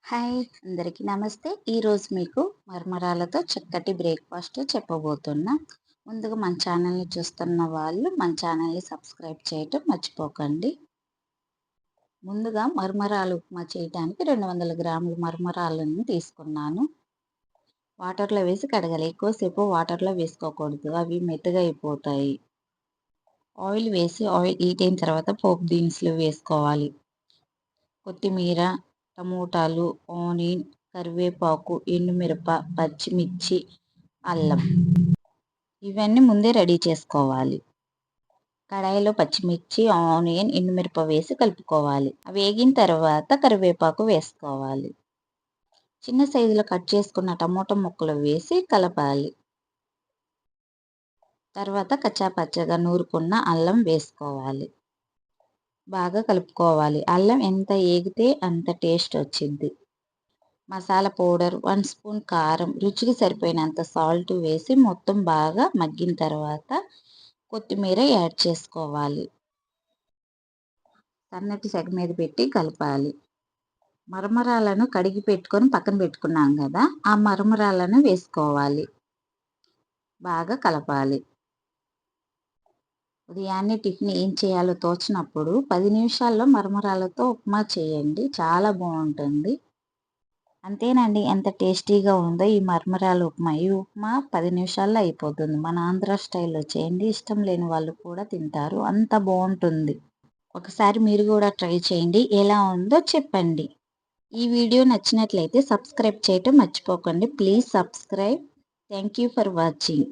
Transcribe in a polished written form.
Hi! అందరికీ నమస్తే. ఈరోజు మీకు మరమరాలతో చక్కటి బ్రేక్‌ఫాస్ట్ చెప్పబోతున్నా. ముందుగా మన ఛానల్‌ని చూస్తున్న వాళ్ళు మన ఛానల్‌ని సబ్స్క్రైబ్ చేయటం మర్చిపోకండి. ముందుగా మరమరాలు ఉప్మా చేయడానికి 200 గ్రాముల మరమరాలను తీసుకున్నాను. వాటర్‌లో వేసి కడగాలి. ఎక్కువసేపు వాటర్‌లో వేసుకోకూడదు. అవి మెత్తగా అయిపోతాయి. ఆయిల్ వేసి ఆయిల్ హీట్ అయిన తర్వాత పోపు దినుసులు వేసుకోవాలి. కొత్తిమీర, టమోటాలు, ఆనియన్, కరివేపాకు, ఎండుమిరప, పచ్చిమిర్చి, అల్లం ఇవన్నీ ముందే రెడీ చేసుకోవాలి. కడాయిలో పచ్చిమిర్చి, ఆనియన్, ఎండుమిరప వేసి కలుపుకోవాలి. అవి వేగిన తర్వాత కరివేపాకు వేసుకోవాలి. చిన్న సైజులో కట్ చేసుకున్న టమోటా ముక్కలు వేసి కలపాలి. తర్వాత కచ్చాపచ్చాగా నూరుకున్న అల్లం వేసుకోవాలి. బాగా కలుపుకోవాలి. అల్లం ఎంత ఏగితే అంత టేస్ట్ వచ్చిద్ది. మసాలా పౌడర్, 1 స్పూన్ కారం, రుచికి సరిపోయినంత సాల్ట్ వేసి మొత్తం బాగా మగ్గిన తర్వాత కొత్తిమీర యాడ్ చేసుకోవాలి. సన్నటి సెగ మీద పెట్టి కలపాలి. మరమరాలను కడిగి పెట్టుకొని పక్కన పెట్టుకున్నాం కదా! ఆ మరమరాలను వేసుకోవాలి. బాగా కలపాలి. ఉదయాన్నే టిఫిన్ ఏం చేయాలో తోచనప్పుడు 10 నిమిషాల్లో మరమరాలతో ఉప్మా చేయండి. చాలా బావుంటుంది. అంతేనండి. ఎంత టేస్టీగా ఉందో ఈ మరమరాల ఉప్మా. ఈ ఉప్మా 10 నిమిషాల్లో అయిపోతుంది. మన ఆంధ్ర స్టైల్‌లో చేయండి. ఇష్టం లేని వాళ్ళు కూడా తింటారు. అంత బావుంటుంది. ఒకసారి మీరు గూడా ట్రై చేయండి. ఎలా ఉందో చెప్పండి. ఈ వీడియో నచ్చినట్లయితే సబ్స్క్రైబ్ చేయటం మర్చిపోకండి. Please subscribe. Thank you for watching.